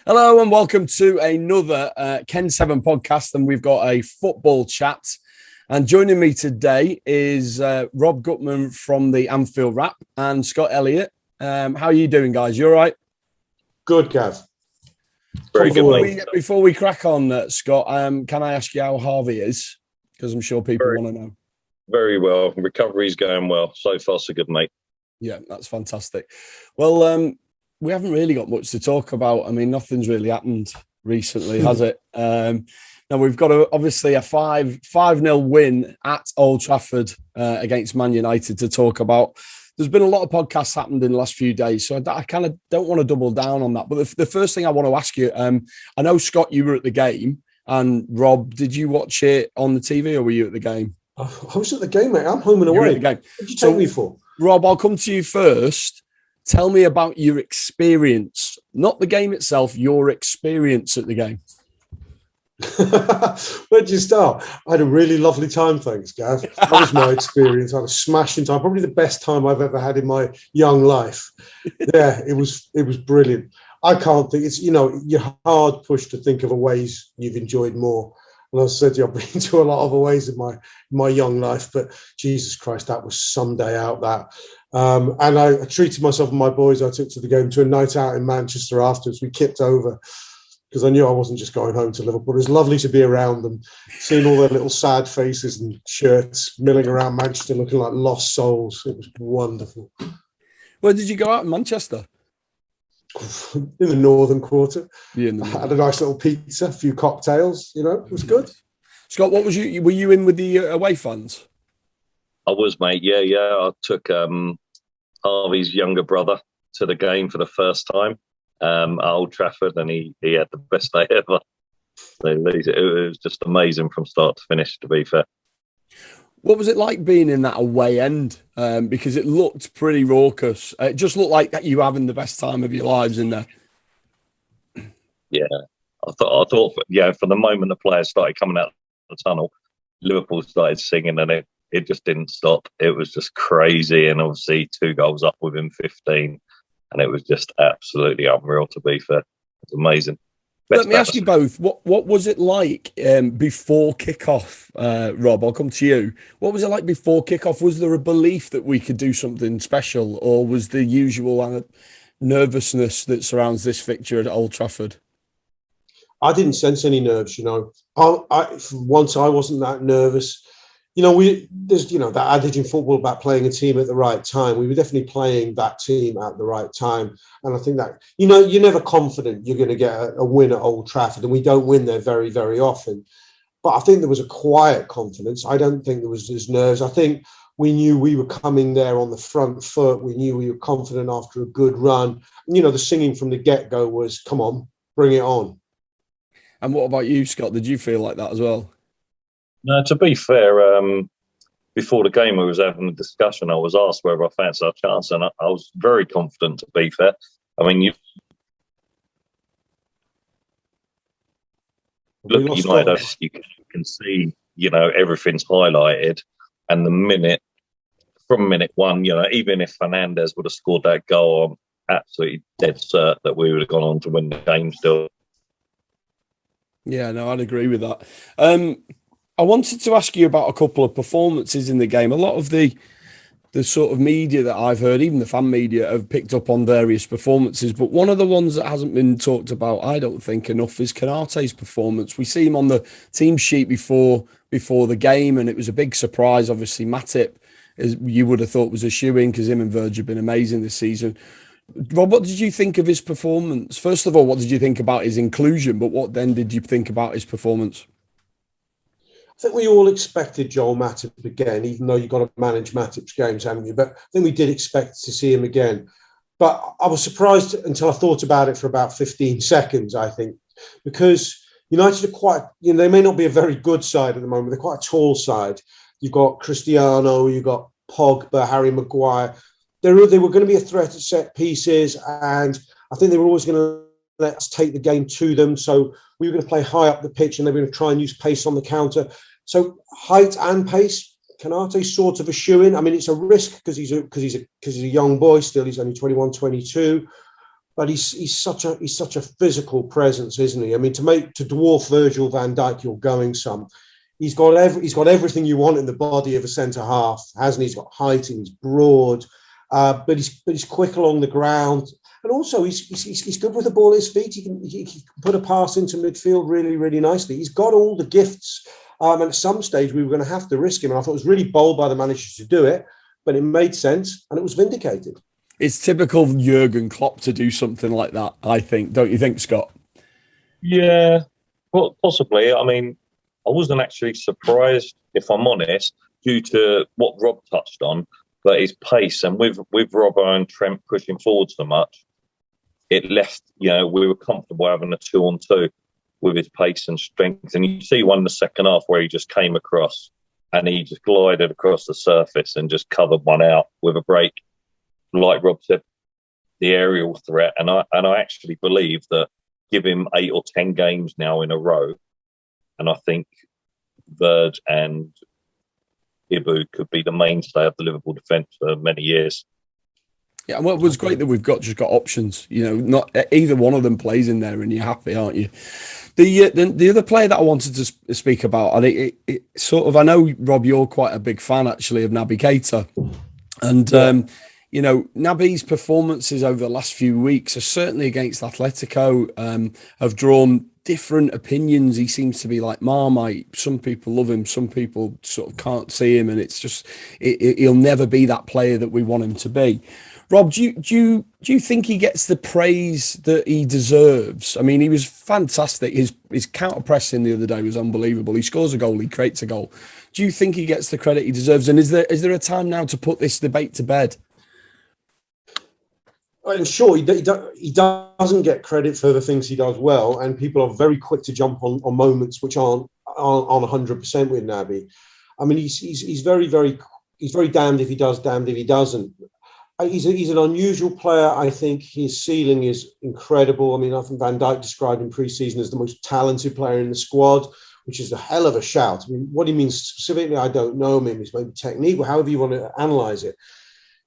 Hello and welcome to another Ken 7 podcast, and we've got a football chat. And joining me today is Rob Gutmann from the Anfield Wrap and Scott Elliott. How are you doing, guys? You all right? Good, Gav. Very good. Before we crack on, Scott, can I ask you how Harvey is? Because I'm sure people want to know. Very well. Recovery's going well. So far, so good, mate. Yeah, that's fantastic. Well, we haven't really got much to talk about. I mean, nothing's really happened recently, has it? Now we've got obviously a 5-0 win at Old Trafford against Man Utd to talk about. There's been a lot of podcasts happened in the last few days, so I kind of don't want to double down on that. But the first thing I want to ask you, I know, Scott, you were at the game, and Rob, did you watch it on the TV or were you at the game? I was at the game, mate. I'm home and away. You were at the game. What did you take me for? Rob, I'll come to you first. Tell me about your experience, not the game itself, your experience at the game. Where'd you start? I had a really lovely time, thanks, Gav. That was my experience. I had a smashing time, probably the best time I've ever had in my young life. Yeah, it was brilliant. I can't think, you're hard pushed to think of aways you've enjoyed more. And I said to you, I've been to a lot of aways in my young life, but Jesus Christ, that was some day out, that. And I treated myself and my boys I took to the game to a night out in Manchester afterwards. We kicked over because I knew I wasn't just going home to Liverpool. It was lovely to be around them, seeing all their little sad faces and shirts milling around Manchester looking like lost souls. It was wonderful. Where did you go out in Manchester? In the northern quarter. Yeah, I had a nice little pizza, a few cocktails, it was good. Scott, were you in with the away fans? I was, mate. Yeah. I took Harvey's younger brother to the game for the first time at Old Trafford, and he had the best day ever. So it was just amazing from start to finish, to be fair. What was it like being in that away end? Because it looked pretty raucous. It just looked like you having the best time of your lives in there. Yeah, I thought, from the moment the players started coming out of the tunnel, Liverpool started singing, and it just didn't stop. It was just crazy, and obviously 2 goals up within 15, and it was just absolutely unreal, to be fair. It was amazing. Let me ask you both, what was it like before kickoff? Rob, I'll come to you. What was it like before kickoff? Was there a belief that we could do something special, or was the usual nervousness that surrounds this fixture at Old Trafford? I didn't sense any nerves, Once I wasn't that nervous. There's that adage in football about playing a team at the right time. We were definitely playing that team at the right time. And I think that, you're never confident you're going to get a win at Old Trafford, and we don't win there very, very often. But I think there was a quiet confidence. I don't think there was just nerves. I think we knew we were coming there on the front foot. We knew we were confident after a good run. The singing from the get-go was, come on, bring it on. And what about you, Scott? Did you feel like that as well? No, to be fair, before the game we was having a discussion. I was asked whether I fancied our chance, and I was very confident, to be fair. I mean, you look at United, you can see, everything's highlighted, and from minute one, even if Fernandes would have scored that goal, I'm absolutely dead cert that we would have gone on to win the game still. Yeah, no, I'd agree with that. I wanted to ask you about a couple of performances in the game. A lot of the sort of media that I've heard, even the fan media, have picked up on various performances. But one of the ones that hasn't been talked about, I don't think, enough, is Konate's performance. We see him on the team sheet before the game, and it was a big surprise. Obviously, Matip, as you would have thought, was a shoo-in because him and Virgil have been amazing this season. Rob, what did you think of his performance? First of all, what did you think about his inclusion? But what then did you think about his performance? I think we all expected Joel Matip again, even though you've got to manage Matip's games, haven't you? But I think we did expect to see him again. But I was surprised until I thought about it for about 15 seconds, I think, because United are quite, they may not be a very good side at the moment. They're quite a tall side. You've got Cristiano, you've got Pogba, Harry Maguire. They were going to be a threat at set pieces, and I think they were always going to let us take the game to them. So we were going to play high up the pitch, and they were going to try and use pace on the counter. So height and pace, Konate's sort of a shoo-in. I mean, it's a risk because he's a young boy still. He's only 21, 22. but he's such a physical presence, isn't he? I mean, to dwarf Virgil van Dijk, you're going some. He's got everything you want in the body of a centre half, hasn't he? He's got height and he's broad, but he's quick along the ground, and also he's good with the ball at his feet. He can put a pass into midfield really, really nicely. He's got all the gifts. And at some stage, we were going to have to risk him. And I thought it was really bold by the manager to do it, but it made sense and it was vindicated. It's typical Jurgen Klopp to do something like that, I think. Don't you think, Scott? Yeah, well, possibly. I mean, I wasn't actually surprised, if I'm honest, due to what Rob touched on, that his pace, and with Robbo and Trent pushing forward so much, it left, we were comfortable having a 2-on-2 with his pace and strength. And you see one in the second half where he just came across and he just glided across the surface and just covered one out with a break. Like Rob said, the aerial threat. And I actually believe that give him 8 or 10 games now in a row, and I think Verge and Ibu could be the mainstay of the Liverpool defence for many years. Yeah, well, it was great that we've just got options. Not either one of them plays in there, and you're happy, aren't you? The other player that I wanted to speak about, and it sort of, I know, Rob, you're quite a big fan actually of Naby Keita, and Naby's performances over the last few weeks are certainly against Atletico have drawn different opinions. He seems to be like Marmite. Some people love him, some people sort of can't see him, and it's just he'll never be that player that we want him to be. Rob, do you think he gets the praise that he deserves? I mean, he was fantastic. His counter pressing the other day was unbelievable. He scores a goal, he creates a goal. Do you think he gets the credit he deserves? And is there a time now to put this debate to bed? I'm sure he doesn't get credit for the things he does well, and people are very quick to jump on moments which aren't on 100% with Naby. I mean, he's very damned if he does, damned if he doesn't. He's an unusual player. I think his ceiling is incredible. I mean, I think Van Dijk described him pre-season as the most talented player in the squad, which is a hell of a shout. I mean, what he means specifically, I don't know. Maybe it's maybe technique, or however you want to analyse it.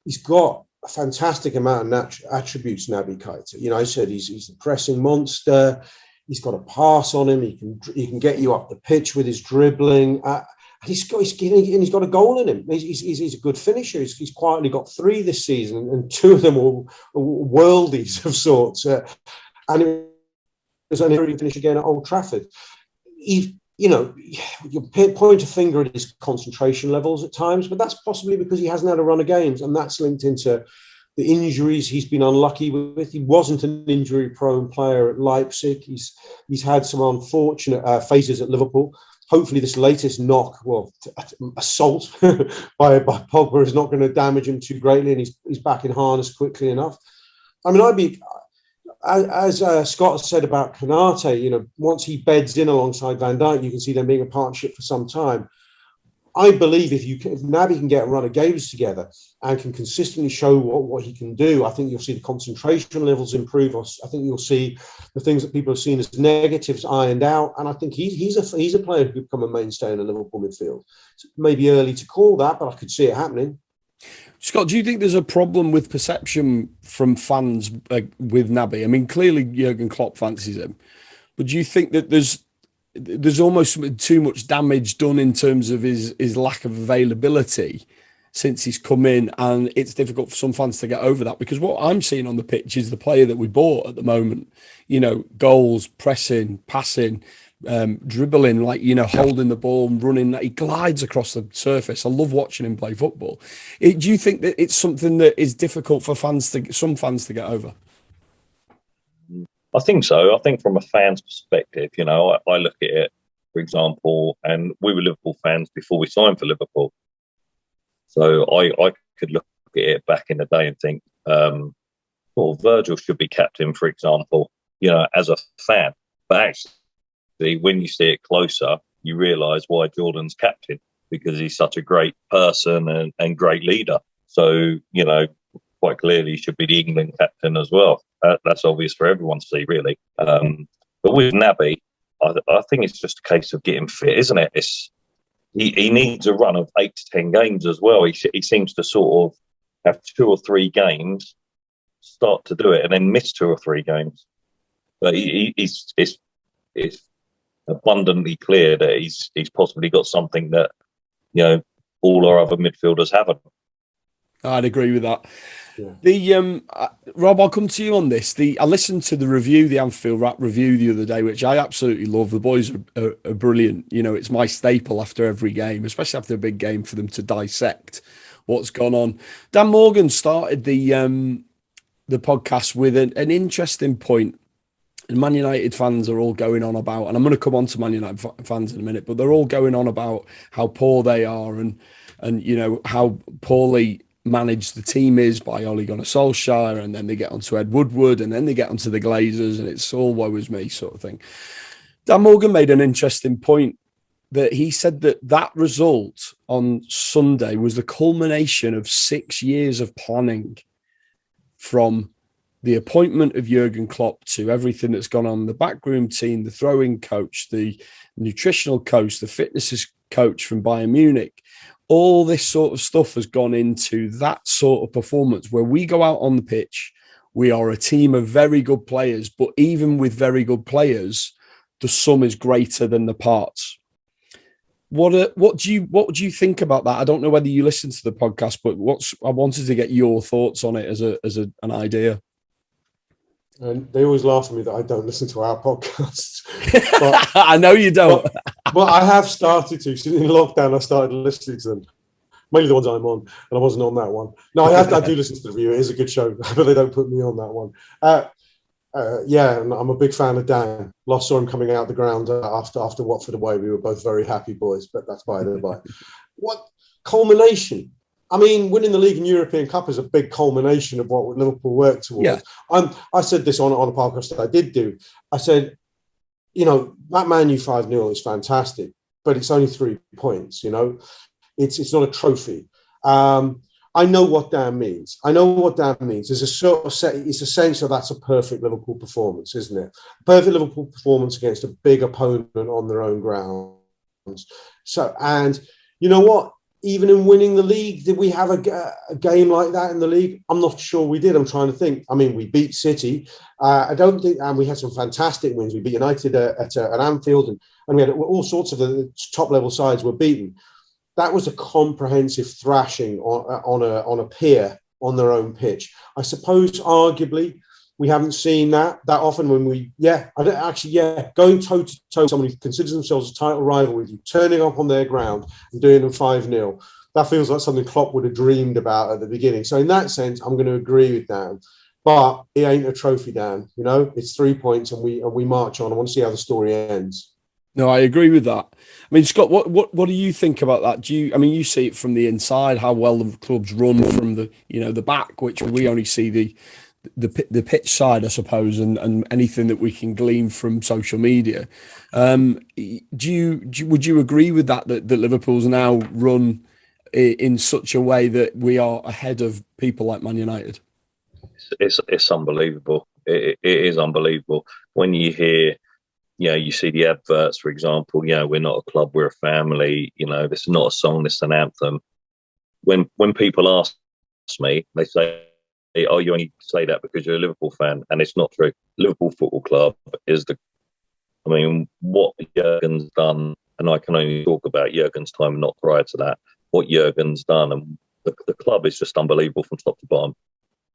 He's got a fantastic amount of attributes, Naby Keita. I said he's a pressing monster. He's got a pass on him. He can get you up the pitch with his dribbling. He's got a goal in him. He's a good finisher. He's quietly got 3 this season, and 2 of them are worldies of sorts. And it was only a finish again at Old Trafford. You point a finger at his concentration levels at times, but that's possibly because he hasn't had a run of games, and that's linked into the injuries he's been unlucky with. He wasn't an injury-prone player at Leipzig. He's had some unfortunate phases at Liverpool. Hopefully this latest assault by Pogba is not going to damage him too greatly, and he's back in harness quickly enough. I mean, as Scott said about Konate, once he beds in alongside Van Dijk, you can see them being a partnership for some time. I believe if Naby can get a run of games together and can consistently show what he can do, I think you'll see the concentration levels improve. I think you'll see the things that people have seen as negatives ironed out. And I think he's a player who could become a mainstay in the Liverpool midfield. It's maybe early to call that, but I could see it happening. Scott, do you think there's a problem with perception from fans with Naby? I mean, clearly Jurgen Klopp fancies him, but do you think that there's almost too much damage done in terms of his lack of availability since he's come in, and it's difficult for some fans to get over that? Because what I'm seeing on the pitch is the player that we bought at the moment. Goals, pressing, passing, dribbling, holding the ball and running. He glides across the surface. I love watching him play football. Do you think that it's something that is difficult for some fans to get over? I think so. I think from a fan's perspective, I look at it, for example, and we were Liverpool fans before we signed for Liverpool. So I could look at it back in the day and think, Virgil should be captain, for example, as a fan. But actually, when you see it closer, you realise why Jordan's captain, because he's such a great person and great leader. So, quite clearly he should be the England captain as well. That's obvious for everyone to see, really. But with Naby, I think it's just a case of getting fit, isn't it? He needs a run of 8 to 10 games as well. He seems to sort of have 2 or 3 games start to do it and then miss 2 or 3 games. But it's abundantly clear that he's possibly got something that, you know, all our other midfielders haven't. I'd agree with that. Yeah. The Rob, I'll come to you on this. I listened to the review, the Anfield Wrap review the other day, which I absolutely love. The boys are brilliant. You know, it's my staple after every game, especially after a big game, for them to dissect what's gone on. Dan Morgan started the podcast with an interesting point. And Man United fans are all going on about, and I'm going to come on to Man United fans in a minute, but they're all going on about how poor they are and you know, how poorly managed the team is by Ole Gunnar Solskjaer, and then they get onto Ed Woodward, and then they get onto the Glazers, and it's all woe is me sort of thing. Dan Morgan made an interesting point that he said that result on Sunday was the culmination of 6 years of planning, from the appointment of Jurgen Klopp to everything that's gone on, the backroom team, the throwing coach, the nutritional coach, the fitness coach from Bayern Munich. All this sort of stuff has gone into that sort of performance where we go out on the pitch. We are a team of very good players, but even with very good players, the sum is greater than the parts. What do you think about that? I don't know whether you listen to the podcast, but I wanted to get your thoughts on it as an idea. And they always laugh at me that I don't listen to our podcasts. But, I know you don't. But I have started to. Since in lockdown, I started listening to them. Mainly the ones I'm on, and I wasn't on that one. No, I do listen to the review. It is a good show, but they don't put me on that one. Yeah, and I'm a big fan of Dan. Last saw him coming out the ground after Watford away. We were both very happy boys, but that's by the by. What culmination? I mean, winning the league and European Cup is a big culmination of what Liverpool worked towards. Yeah. I said this on a podcast that I did do. I said, you know, that Man U 5-0 is fantastic, but it's only 3 points, you know. It's not a trophy. I know what Dan means. There's a sort of it's a sense of that's a perfect Liverpool performance, isn't it? Perfect Liverpool performance against a big opponent on their own grounds. So, and you know what? Even in winning the league, did we have a game like that in the league? I'm not sure we did. I'm trying to think. I mean, we beat City. I don't think, and we had some fantastic wins. We beat United at Anfield, and we had all sorts of the top level sides were beaten. That was a comprehensive thrashing on a pier on their own pitch. I suppose, arguably, we haven't seen that often when going toe to toe with someone who considers themselves a title rival with you, turning up on their ground and doing them 5-0. That feels like something Klopp would have dreamed about at the beginning. So in that sense, I'm going to agree with Dan. But it ain't a trophy, Dan. You know, it's 3 points, and we march on. I want to see how the story ends. No, I agree with that. I mean, Scott, what do you think about that? You see it from the inside, how well the club's run from the back, which we only see the pitch side, I suppose, and anything that we can glean from social media. Would you agree with that Liverpool's now run in such a way that we are ahead of people like Man United? It's unbelievable. It is unbelievable when you hear. You know, you see the adverts, for example, you know, we're not a club, we're a family. You know, this is not a song, this is an anthem. When people ask me, they say, oh, you only say that because you're a Liverpool fan. And it's not true. Liverpool Football Club is what Jurgen's done, and I can only talk about Jurgen's time, not prior to that, what Jurgen's done. And the club is just unbelievable from top to bottom.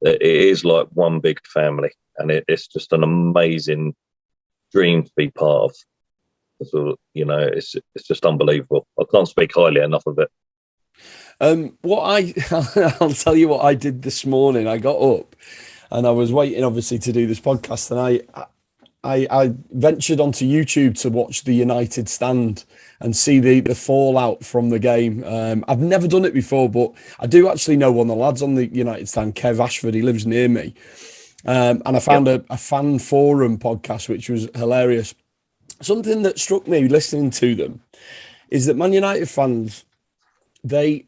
It is like one big family, and it's just an amazing dream to be part of. So, you know, it's just unbelievable. I can't speak highly enough of it. I'll tell you what I did this morning. I got up and I was waiting, obviously, to do this podcast, and I ventured onto YouTube to watch the United stand and see the fallout from the game. I've never done it before, but I do actually know one of the lads on the United stand, Kev Ashford. He lives near me. And I found a fan forum podcast, which was hilarious. Something that struck me listening to them is that Man United fans, they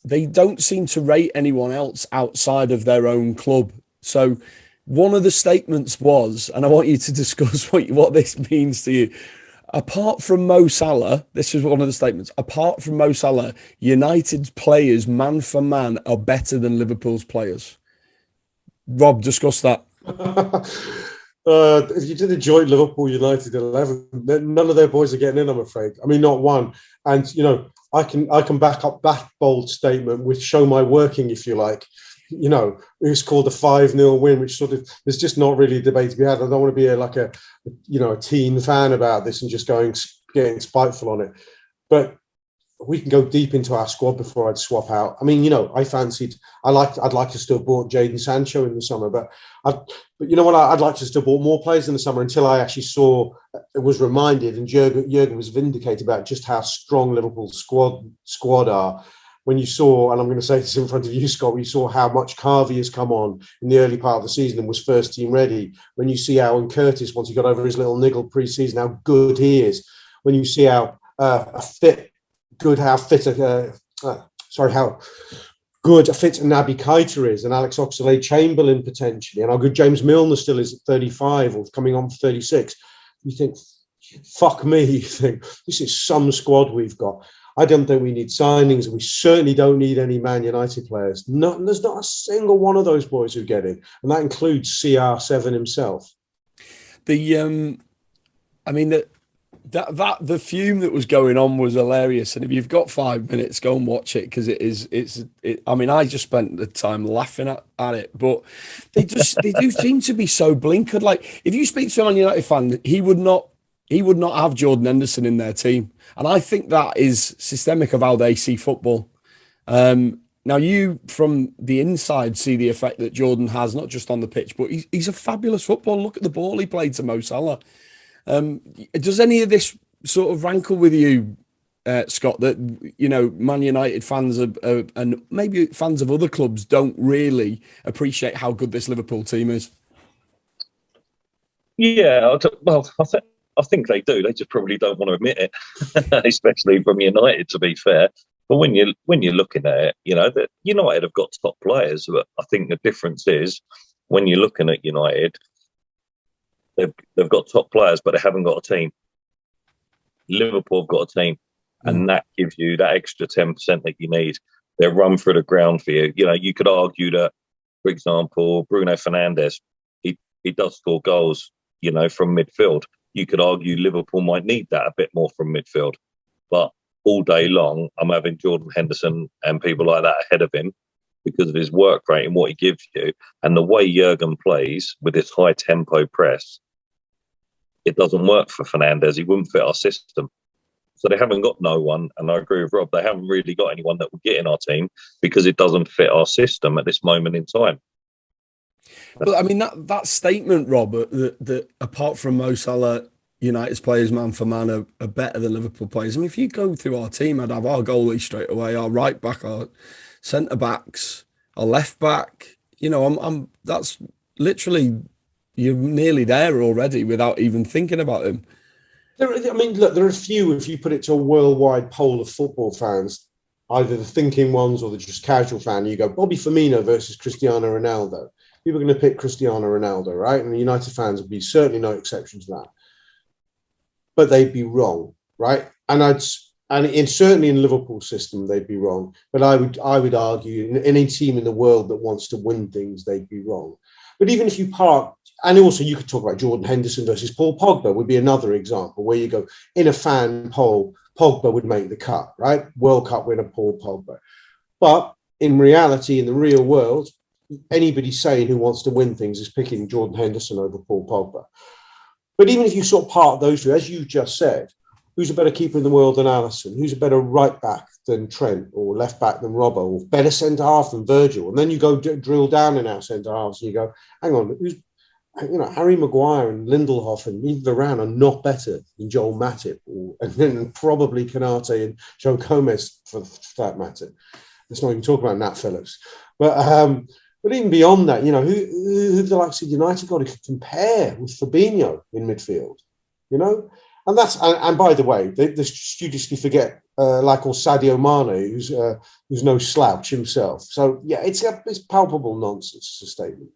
don't seem to rate anyone else outside of their own club. So one of the statements was, and I want you to discuss what this means to you. Apart from Mo Salah, this was one of the statements. Apart from Mo Salah, United's players, man for man, are better than Liverpool's players. Rob, discuss that. If you did a joint Liverpool United 11, none of their boys are getting in, I'm afraid. I mean, not one. And, I can back up that bold statement with show my working, if you like. It's called a 5-0 win, which sort of, there's just not really a debate to be had. I don't want to be a teen fan about this and just getting spiteful on it. But we can go deep into our squad before I'd swap out. I mean, I'd like to still bought Jadon Sancho in the summer, but you know what? I'd like to still bought more players in the summer until I actually was reminded, and Jurgen was vindicated about just how strong Liverpool's squad are. When you saw, and I'm going to say this in front of you, Scott, you saw how much Harvey has come on in the early part of the season and was first team ready. When you see how Kantes, once he got over his little niggle pre-season, how good he is. When you see how good a fit Naby Keita is, and Alex Oxlade-Chamberlain potentially, and how good James Milner still is at 35 or coming on for 36. You think, fuck me, you think, this is some squad we've got. I don't think we need signings, and we certainly don't need any Man United players. There's not a single one of those boys who get in, and that includes CR7 himself. The fume that was going on was hilarious, and if you've got 5 minutes, go and watch it, because I just spent the time laughing at it, but they do seem to be so blinkered. Like, if you speak to a Man United fan, he would not have Jordan Henderson in their team, and I think that is systemic of how they see football. Now, you from the inside see the effect that Jordan has, not just on the pitch, but he's a fabulous footballer. Look at the ball he played to Mo Salah. Does any of this sort of rankle with you, Scott, that, Man United fans and maybe fans of other clubs don't really appreciate how good this Liverpool team is? Yeah, I think they do. They just probably don't want to admit it, especially from United, to be fair. But when you're looking at it, that United have got top players. But I think the difference is, when you're looking at United, they've got top players, but they haven't got a team. Liverpool have got a team, and that gives you that extra 10% that you need. They run through the ground for you. You could argue that, for example, Bruno Fernandes, he does score goals, from midfield. You could argue Liverpool might need that a bit more from midfield. But all day long, I'm having Jordan Henderson and people like that ahead of him because of his work rate and what he gives you. And the way Jurgen plays with his high tempo press, it doesn't work for Fernandes. He wouldn't fit our system. So they haven't got no one. And I agree with Rob, they haven't really got anyone that will get in our team because it doesn't fit our system at this moment in time. Well, I mean, that statement, Rob, that apart from Mo Salah, United's players man for man are better than Liverpool players. I mean, if you go through our team, I'd have our goalie straight away, our right back, our centre backs, our left back. That's literally, you're nearly there already without even thinking about him. There are a few, if you put it to a worldwide poll of football fans, either the thinking ones or the just casual fan, you go, Bobby Firmino versus Cristiano Ronaldo. People are going to pick Cristiano Ronaldo, right? And the United fans would be certainly no exception to that. But they'd be wrong, right? And certainly in Liverpool's system, they'd be wrong. But I would argue in any team in the world that wants to win things, they'd be wrong. But even if you park, and also you could talk about Jordan Henderson versus Paul Pogba would be another example where you go, in a fan poll, Pogba would make the cut, right? World Cup winner Paul Pogba. But in reality, in the real world, anybody saying who wants to win things is picking Jordan Henderson over Paul Pogba. But even if you sort of part those two, as you just said, who's a better keeper in the world than Alisson? Who's a better right back than Trent, or left back than Robbo, or better centre half than Virgil? And then you go drill down in our centre halves and you go, hang on, Harry Maguire and Lindelof and even Varane are not better than Joel Matip, and then probably Konate and Joe Gomez for that matter. Let's not even talk about Nat Phillips. But even beyond that, who the likes of United got to compare with Fabinho in midfield, And by the way, they studiously forget Sadio Mane, who's no slouch himself. So yeah, it's palpable nonsense, it's a statement.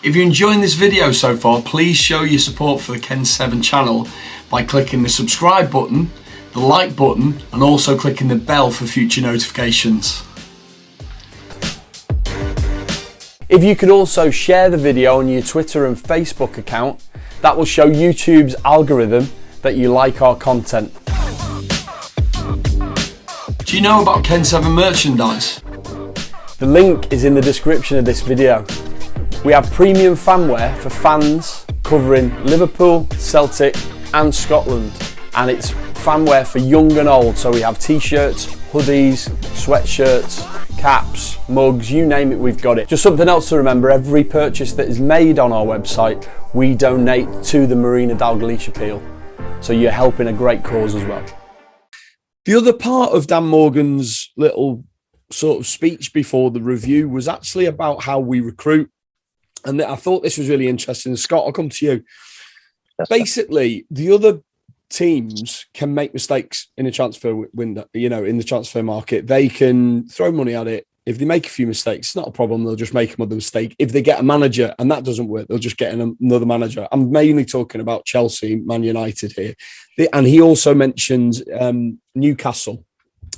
If you're enjoying this video so far, please show your support for the Ken 7 channel by clicking the subscribe button, the like button, and also clicking the bell for future notifications. If you could also share the video on your Twitter and Facebook account, that will show YouTube's algorithm that you like our content. Do you know about Ken 7 merchandise? The link is in the description of this video. We have premium fanwear for fans covering Liverpool, Celtic and Scotland, and it's fanwear for young and old, so we have t-shirts, hoodies, sweatshirts, caps, mugs, you name it, we've got it. Just something else to remember, every purchase that is made on our website, we donate to the Marina Dalglish Appeal, so you're helping a great cause as well. The other part of Dan Morgan's little sort of speech before the review was actually about how we recruit. And I thought this was really interesting. Scott, I'll come to you. Basically, the other teams can make mistakes in a transfer window, you know, in the transfer market. They can throw money at it. If they make a few mistakes, it's not a problem. They'll just make another mistake. If they get a manager and that doesn't work, they'll just get another manager. I'm mainly talking about Chelsea, Man United here. And he also mentioned Newcastle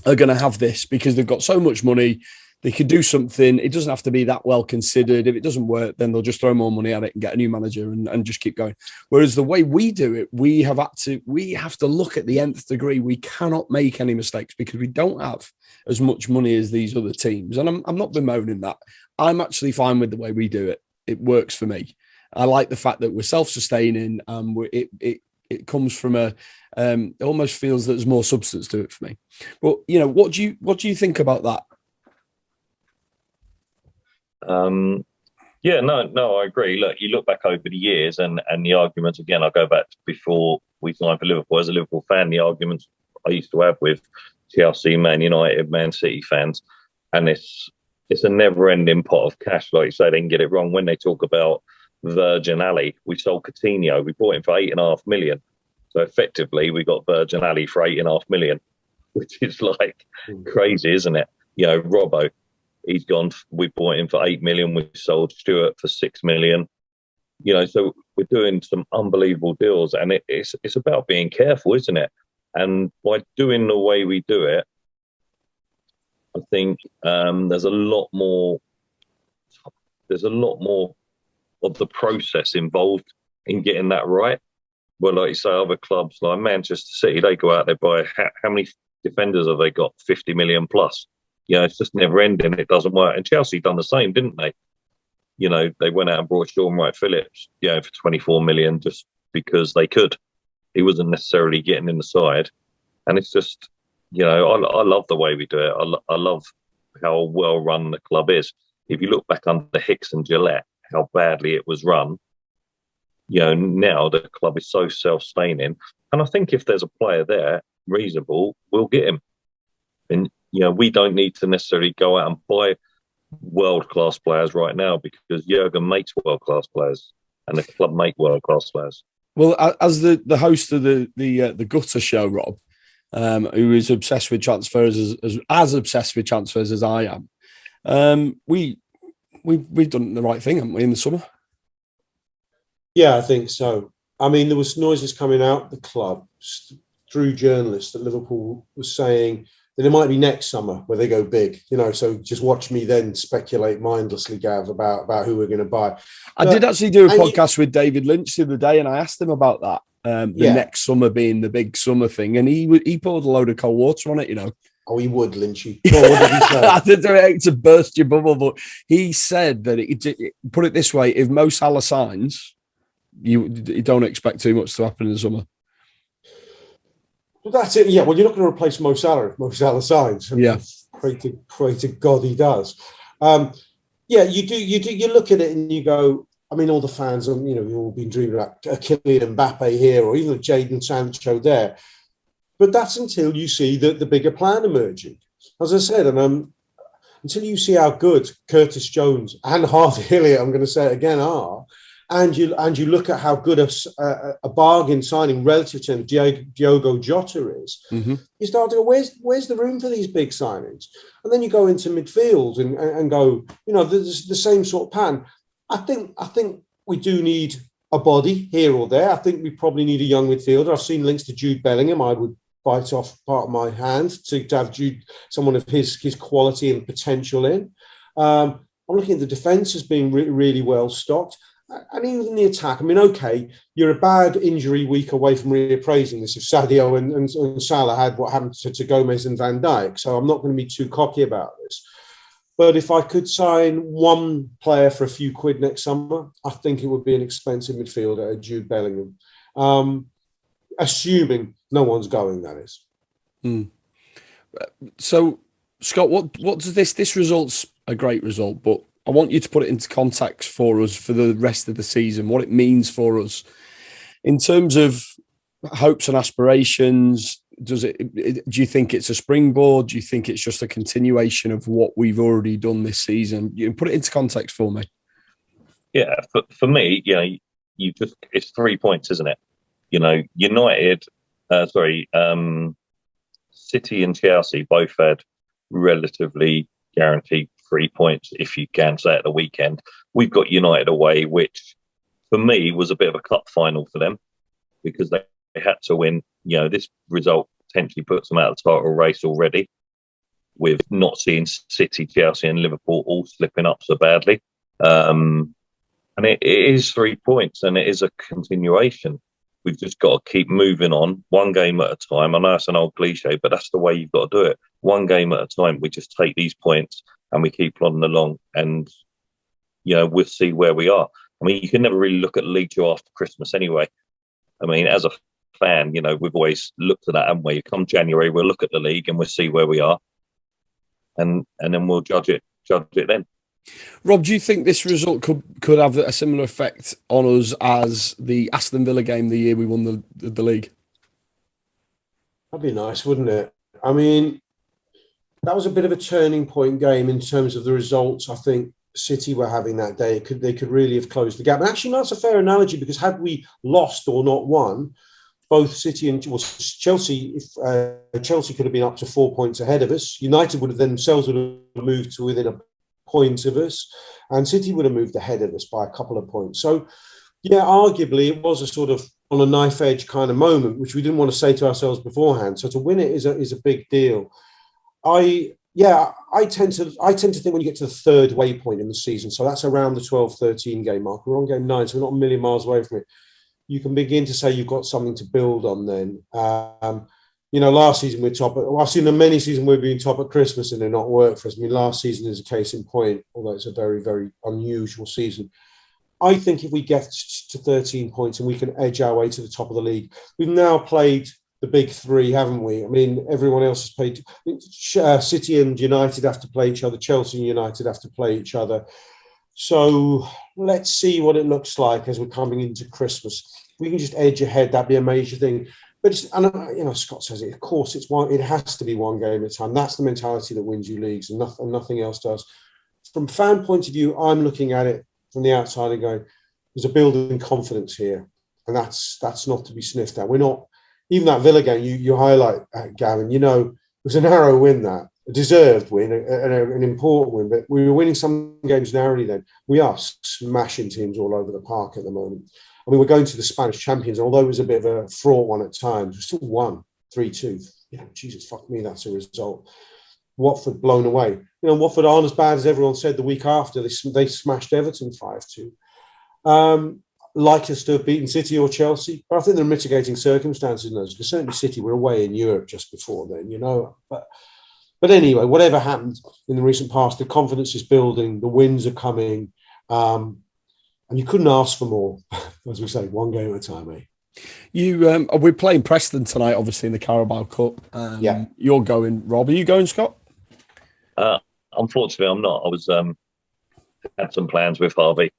are going to have this because they've got so much money. They could do something. It doesn't have to be that well considered. If it doesn't work, then they'll just throw more money at it and get a new manager and just keep going. Whereas the way we do it, we have to look at the nth degree. We cannot make any mistakes because we don't have as much money as these other teams. And I'm not bemoaning that. I'm actually fine with the way we do it. It works for me. I like the fact that we're self-sustaining. It comes from it almost feels that there's more substance to it for me. But you know, what do you think about that? I agree. Look, you look back over the years and the arguments, again, I'll go back to before we signed for Liverpool. As a Liverpool fan, the arguments I used to have with Chelsea, Man United, Man City fans, and it's a never-ending pot of cash. Like you say, they can get it wrong when they talk about Virgin Alley. We sold Coutinho, we bought him for $8.5 million. So effectively, we got Virgin Alley for $8.5 million, which is like crazy, isn't it? You know, Robbo. He's gone. We bought him for $8 million. We sold Stewart for $6 million. You know, so we're doing some unbelievable deals, and it's about being careful, isn't it? And by doing the way we do it, I think there's a lot more of the process involved in getting that right. Well, like you say, other clubs like Manchester City, they go out there buy how many defenders have they got? 50 million plus. You know, it's just never ending. It doesn't work. And Chelsea done the same, didn't they? You know, they went out and brought Sean Wright-Phillips, you know, for 24 million just because they could. He wasn't necessarily getting in the side. And it's just, you know, I love the way we do it. I love how well run the club is. If you look back under Hicks and Gillette, how badly it was run, you know, now the club is so self-sustaining. And I think if there's a player there, reasonable, we'll get him. And, you know, we don't need to necessarily go out and buy world-class players right now because Jurgen makes world-class players and the club make world-class players. Well, as the host of the Gutter show, Rob, who is obsessed with transfers as obsessed with transfers as I am, we've done the right thing, haven't we, in the summer? Yeah, I think so. I mean, there was noises coming out the club through journalists that Liverpool was saying that it might be next summer where they go big, you know, so just watch me then speculate mindlessly, Gav, about who we're going to buy. I did actually do a podcast with David Lynch the other day and I asked him about that, next summer being the big summer thing, and he poured a load of cold water on it, you know. Oh, he would, Lynchy. Well, what did he say? I didn't hate to burst your bubble, but he said that, put it this way, if Mo Salah signs, you don't expect too much to happen in the summer. Well, that's it. Yeah, well, you're not going to replace Mo Salah if Mo Salah signs. Yeah. Pray to God he does. Yeah, you do. You look at it and you go, I mean, all the fans, you know, we've all been dreaming about Kylian Mbappe here or even Jadon Sancho there. But that's until you see the bigger plan emerging. As I said, and until you see how good Curtis Jones and Harvey Elliott, I'm going to say it again, are, and you look at how good a bargain signing relative to Diogo Jota is, you start to go, where's the room for these big signings? And then you go into midfield and go, you know, there's the same sort of pan. I think we do need a body here or there. I think we probably need a young midfielder. I've seen links to Jude Bellingham. I would bite off part of my hand to have Jude, someone of his quality and potential in. I'm looking at the defence as being really well stocked. And even the attack, I mean, okay, you're a bad injury week away from reappraising this if Sadio and Salah had what happened to Gomez and Van Dijk. So I'm not going to be too cocky about this. But if I could sign one player for a few quid next summer, I think it would be an expensive midfielder, Jude Bellingham. Assuming no one's going, that is. So, Scott, what does this result's a great result, but I want you to put it into context for us for the rest of the season, what it means for us in terms of hopes and aspirations. Do you think it's a springboard? Do you think it's just a continuation of what we've already done this season? You can put it into context for me. Yeah, for me, it's 3 points, isn't it? City and Chelsea both had relatively guaranteed 3 points, if you can say at the weekend. We've got United away, which for me was a bit of a cup final for them because they had to win. This result potentially puts them out of the title race already, with not seeing City, Chelsea and Liverpool all slipping up so badly. And it is 3 points and it is a continuation. We've just got to keep moving on, one game at a time. I know it's an old cliche, but that's the way you've got to do it. One game at a time. We just take these points and we keep plodding along, and we'll see where we are. I mean, you can never really look at the league till after Christmas anyway. I mean, as a fan, we've always looked at that, haven't we? Come January, we'll look at the league and we'll see where we are, and then we'll judge it then. Rob, do you think this result could have a similar effect on us as the Aston Villa game the year we won the league? That'd be nice, wouldn't it? I mean, that was a bit of a turning point game in terms of the results. I think City were having that day. They could really have closed the gap. And actually, that's a fair analogy, because had we lost or not won, both City and Chelsea, Chelsea could have been up to 4 points ahead of us. United would have themselves moved to within a point of us, and City would have moved ahead of us by a couple of points. So, yeah, arguably it was a sort of on a knife edge kind of moment, which we didn't want to say to ourselves beforehand. So to win it is a big deal. I tend to think when you get to the third waypoint in the season, so that's around the 12-13 game mark. We're on game 9, so we're not a million miles away from it. You can begin to say you've got something to build on then. Last season we're top. I've seen many seasons we've been top at Christmas and they're not worked for us. I mean, last season is a case in point, although it's a very, very unusual season. I think if we get to 13 points and we can edge our way to the top of the league, we've now played the big three, haven't we? I mean, everyone else has played. City and United have to play each other. Chelsea and United have to play each other. So let's see what it looks like as we're coming into Christmas. If we can just edge ahead, that'd be a major thing. But Scott says it. Of course, it has to be one game at a time. That's the mentality that wins you leagues, and nothing else does. From a fan point of view, I'm looking at it from the outside and going, there's a building confidence here, and that's not to be sniffed at. We're not even that Villa game you highlight, Gavin. It was a narrow win, that a deserved win, an important win, but we were winning some games narrowly. Then we are smashing teams all over the park at the moment. I mean, we're going to the Spanish champions, although it was a bit of a fraught one at times. We still won 3-2. Jesus, fuck me, that's a result. Watford blown away. Watford aren't as bad as everyone said the week after. They smashed Everton 5-2. Like us to have beaten City or Chelsea, but I think there are mitigating circumstances in those. Because certainly City were away in Europe just before then, But anyway, whatever happened in the recent past, the confidence is building, the wins are coming. And you couldn't ask for more, as we say, one game at a time, eh? We're playing Preston tonight, obviously, in the Carabao Cup. Yeah. You're going, Rob. Are you going, Scott? Unfortunately, I'm not. I was had some plans with Harvey,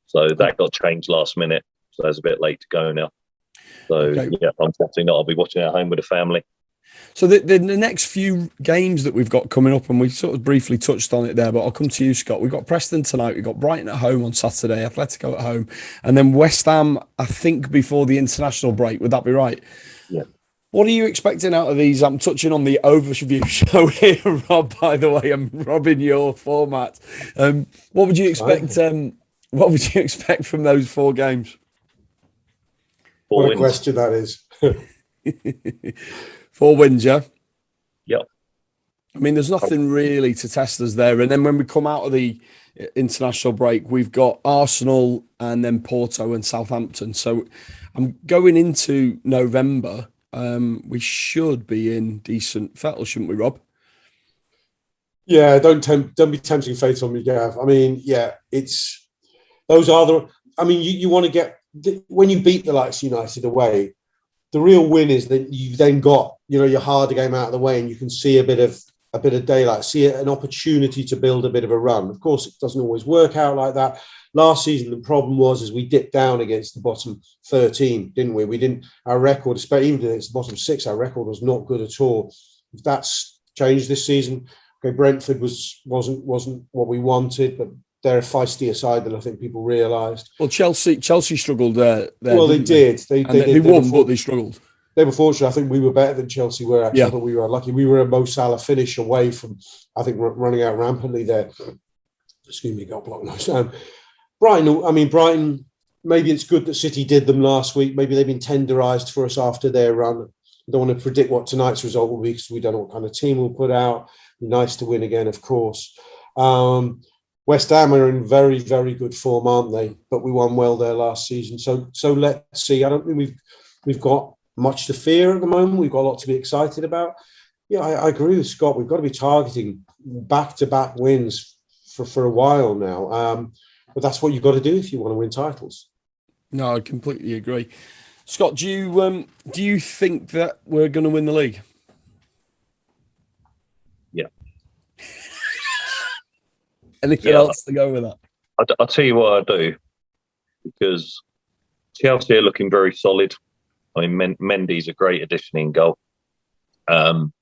so that got changed last minute. So it's a bit late to go now. So, okay. Yeah, unfortunately not. I'll be watching at home with the family. So the next few games that we've got coming up, and we sort of briefly touched on it there, but I'll come to you, Scott. We've got Preston tonight. We've got Brighton at home on Saturday, Atletico at home, and then West Ham, I think, before the international break. Would that be right? Yeah. What are you expecting out of these? I'm touching on the overview show here, Rob, by the way. I'm robbing your format. What would you expect? What would you expect from those 4 games? What a question that is. 4 wins, yeah? Yep. I mean, there's nothing really to test us there. And then when we come out of the international break, we've got Arsenal and then Porto and Southampton. So I'm going into November. We should be in decent fettle, shouldn't we, Rob? Yeah, don't be tempting fate on me, Gav. I mean, yeah, those are the. I mean, you want to get when you beat the likes of United away. The real win is that you've then got your harder game out of the way, and you can see a bit of daylight, see an opportunity to build a bit of a run. Of course, it doesn't always work out like that. Last season, the problem was we dipped down against the bottom 13, didn't we? We didn't. Our record, especially even against the bottom 6, our record was not good at all. If that's changed this season, okay, Brentford wasn't what we wanted, but they're a feistier side than I think people realised. Well, Chelsea struggled there. Well, they did. They won, but they struggled. They were fortunate. I think we were better than Chelsea were. Actually, yeah. I thought we were unlucky. We were a Mo Salah finish away from, I think, running out rampantly there. Excuse me, got blocked nose. Brighton. Maybe it's good that City did them last week. Maybe they've been tenderised for us after their run. I don't want to predict what tonight's result will be because we don't know what kind of team we'll put out. Be nice to win again, of course. West Ham are in very, very good form, aren't they? But we won well there last season. So let's see. I don't think we've got much to fear at the moment. We've got a lot to be excited about. Yeah, I agree with Scott. We've got to be targeting back-to-back wins for a while now. But that's what you've got to do if you want to win titles. No, I completely agree. Scott, do you think that we're going to win the league? Yeah. Anything else to go with that? I'll tell you what I do, because Chelsea are looking very solid. I mean, Mendy's a great addition in goal. Chelsea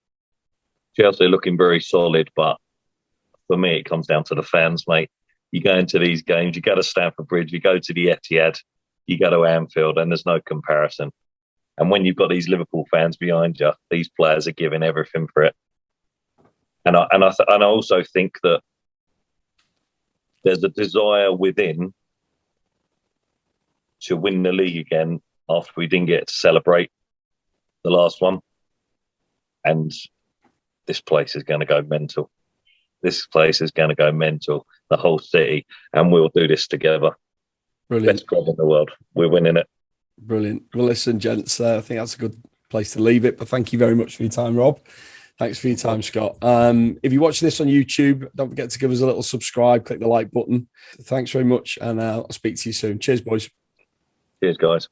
are looking very solid, but for me, it comes down to the fans, mate. You go into these games, you go to Stamford Bridge, you go to the Etihad, you go to Anfield, and there's no comparison. And when you've got these Liverpool fans behind you, these players are giving everything for it. And I also think that there's a desire within to win the league again after we didn't get to celebrate the last one. And this place is going to go mental. This place is going to go mental, the whole city, and we'll do this together. Brilliant. Best club in the world. We're winning it. Brilliant. Well, listen, gents, I think that's a good place to leave it. But thank you very much for your time, Rob. Thanks for your time, Scott. If you watch this on YouTube, don't forget to give us a little subscribe, click the like button. Thanks very much, and I'll speak to you soon. Cheers, boys. Cheers, guys.